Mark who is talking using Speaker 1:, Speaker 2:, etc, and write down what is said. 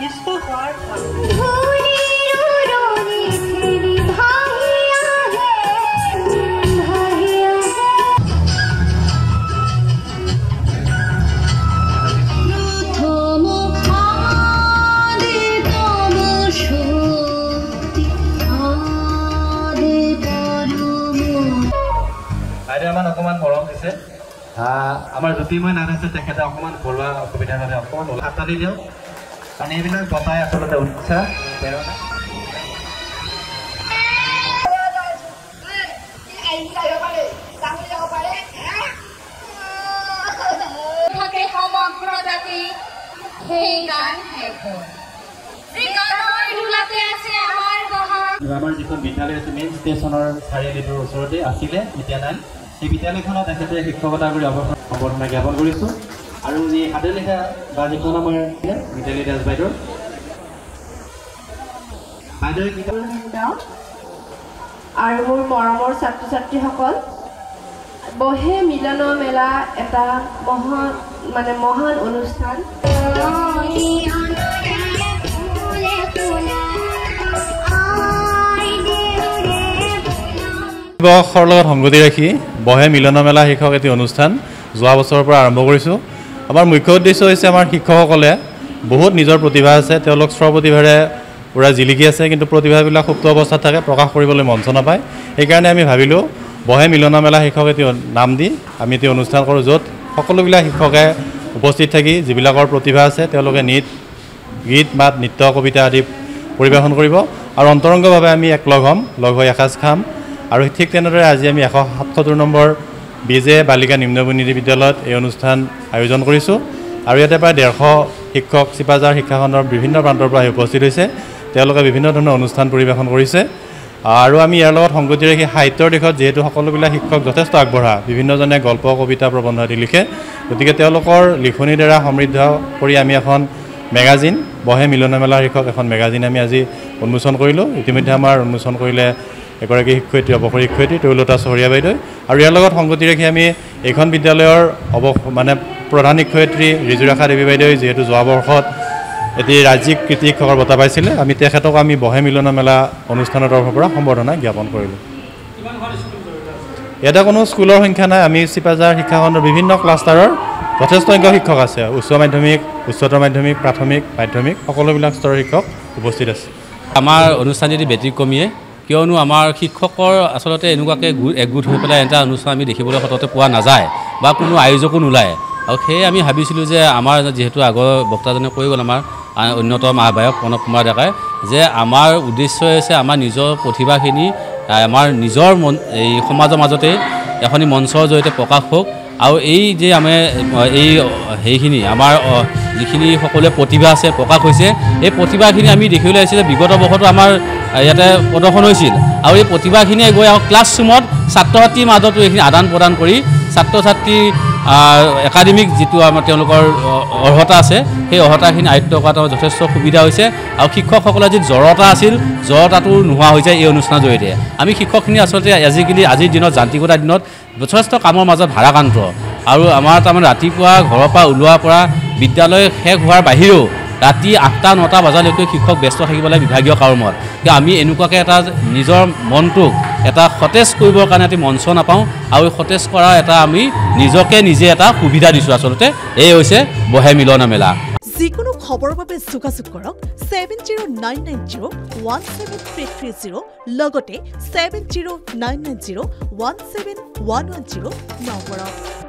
Speaker 1: disco হোৱাৰ অকমান মৰম দিছে আমাৰ জ্যোতিৰ্ময় নাথ আছে তেখেতে অকমান ঘৰুৱা অসুবিধাৰ বাবে অকমান হাতা দি দিয়ক কাৰণ এইবিলাক বতাই আচলতে উৎসাহ প্ৰেৰণা আমাৰ যিখন বিদ্যালয় আছে মেইন ষ্টেচনৰ চাৰিআলিটোৰ ওচৰতে আছিলে এতিয়া নাই এই বিদ্যালয়খনত তেখেতে শিক্ষকতা কৰি অৱসৰ জ্ঞাপন কৰিছোঁ আৰু যি হাতে লিখা বা যিখন আমাৰ মিতালী দাস বাইদেউ
Speaker 2: আৰু মোৰ মৰমৰ ছাত্ৰ ছাত্ৰীসকল বহে মিলন মেলা এটা মহান অনুষ্ঠান
Speaker 3: দিৱসৰ লগত সংগতি ৰাখি বহে মিলন মেলা শীৰ্ষক এটি অনুষ্ঠান যোৱা বছৰৰ পৰা আৰম্ভ কৰিছোঁ আমাৰ মুখ্য উদ্দেশ্য হৈছে আমাৰ শিক্ষকসকলে বহুত নিজৰ প্ৰতিভা আছে তেওঁলোক স্বপ্ৰতিভাৰে পুৰা জিলিকি আছে কিন্তু প্ৰতিভাবিলাক সুপ্ত অৱস্থাত থাকে প্ৰকাশ কৰিবলৈ মঞ্চ নাপায় সেইকাৰণে আমি ভাবিলোঁ বহে মিলন মেলা শীৰ্ষক এটি নাম দি আমি এটি অনুষ্ঠান কৰোঁ য'ত সকলোবিলাক শিক্ষকে উপস্থিত থাকি যিবিলাকৰ প্ৰতিভা আছে তেওঁলোকে গীত মাত নৃত্য কবিতা আদি পৰিৱেশন কৰিব আৰু অন্তৰংগভাৱে আমি লগ হৈ এসাঁজ খাম আৰু ঠিক তেনেদৰে আজি আমি 177 নম্বৰ বিজে বালিকা নিম্ন বুনিয়াদী বিদ্যালয়ত এই অনুষ্ঠান আয়োজন কৰিছোঁ আৰু ইয়াতে প্ৰায় 150 শিক্ষক চিপাঝাৰ শিক্ষাখণ্ডৰ বিভিন্ন প্ৰান্তৰ পৰা উপস্থিত হৈছে তেওঁলোকে বিভিন্ন ধৰণৰ অনুষ্ঠান পৰিৱেশন কৰিছে আৰু আমি ইয়াৰ লগত সংগতি ৰাখি সাহিত্যৰ দিশত যিহেতু সকলোবিলাক শিক্ষক যথেষ্ট আগবঢ়া বিভিন্নজনে গল্প কবিতা প্ৰবন্ধ আদি লিখে গতিকে তেওঁলোকৰ লিখনিৰ দ্বাৰা সমৃদ্ধ কৰি আমি এখন মেগাজিন বহে মিলন মেলা শীৰ্ষক এখন মেগাজিন আমি আজি উন্মোচন কৰিলোঁ ইতিমধ্যে আমাৰ উন্মোচন কৰিলে এগৰাকী শিক্ষয়িত্ৰী অৱসৰ শিক্ষয়িত্ৰী তৈলতা চহৰীয়া বাইদেউ আৰু ইয়াৰ লগত সংগতি ৰাখি আমি এইখন বিদ্যালয়ৰ প্ৰধান শিক্ষয়িত্ৰী ৰিজুৰেখা দেৱী বাইদেউ যিহেতু যোৱা বৰ্ষত এটি ৰাজ্যিক কৃতি শিক্ষকৰ বঁটা পাইছিলে আমি তেখেতক আমি বহে মিলন মেলা অনুষ্ঠানৰ তৰফৰ পৰা সম্বৰ্ধনা জ্ঞাপন কৰিলোঁ ইয়াতে কোনো স্কুলৰ সংখ্যা নাই আমি চিপাঝাৰ শিক্ষাখণ্ডৰ বিভিন্ন ক্লাষ্টাৰৰ যথেষ্ট সংখ্যক শিক্ষক আছে উচ্চ মাধ্যমিক উচ্চতৰ মাধ্যমিক প্ৰাথমিক মাধ্যমিক সকলোবিলাক স্তৰৰ শিক্ষক উপস্থিত আছে
Speaker 4: আমাৰ অনুষ্ঠান যদি ব্যতিক্ৰমীয়ে কিয়নো আমাৰ শিক্ষকৰ আচলতে এনেকুৱাকৈ একগোট হৈ পেলাই এটা অনুষ্ঠান আমি দেখিবলৈ সততে পোৱা নাযায় বা কোনো আয়োজকো নোলায় আৰু সেয়ে আমি ভাবিছিলোঁ যে আমাৰ যিহেতু আগৰ বক্তাজনে কৈ গ'ল আমাৰ অন্যতম আহ্বায়ক প্ৰণৱ কুমাৰ ডেকাই যে আমাৰ উদ্দেশ্য হৈছে আমাৰ নিজৰ প্ৰতিভাখিনি আমাৰ নিজৰ এই সমাজৰ মাজতে এখনি মঞ্চৰ জৰিয়তে প্ৰকাশ হওক আৰু এই যে আমি এই সেইখিনি আমাৰ যিখিনি সকলোৱে প্ৰতিভা আছে প্ৰকাশ হৈছে এই প্ৰতিভাখিনি আমি দেখিবলৈ আহিছে যে বিগত বৰ্ষতো আমাৰ ইয়াতে প্ৰদৰ্শন হৈছিল আৰু এই প্ৰতিভাখিনিয়ে গৈ আৰু ক্লাছৰুমত ছাত্ৰ ছাত্ৰীৰ মাজতো এইখিনি আদান প্ৰদান কৰি ছাত্ৰ ছাত্ৰী একাডেমিক যিটো আমাৰ তেওঁলোকৰ অৰ্হতা আছে সেই অৰ্হতাখিনি আয়ত্ব কৰাত যথেষ্ট সুবিধা হৈছে আৰু শিক্ষকসকলৰ যি জড়তা আছিল জড়তাটো নোহোৱা হৈ যায় এই অনুষ্ঠানৰ জৰিয়তে আমি শিক্ষকখিনি আচলতে আজিৰ দিনত যান্ত্ৰিকতাৰ দিনত যথেষ্ট কামৰ মাজত ভাৰাক্ৰান্ত আৰু আমাৰ তাৰমানে ৰাতিপুৱা ঘৰৰ পৰা ওলোৱাৰ পৰা বিদ্যালয় শেষ হোৱাৰ বাহিৰেও ৰাতি 8-9 বজালৈকে শিক্ষক ব্যস্ত থাকিব লাগে বিভাগীয় কৰ্মত কিন্তু আমি এনেকুৱাকৈ এটা নিজৰ মনটোক এটা সতেজ কৰিবৰ কাৰণে এটি মঞ্চ নাপাওঁ আৰু সতেজ কৰা এটা আমি নিজে এটা সুবিধা দিছোঁ আচলতে এই হৈছে বহে মিলন মেলা
Speaker 5: যিকোনো খবৰৰ বাবে যোগাযোগ কৰক 7099017330 লগতে 7099017110 নম্বৰত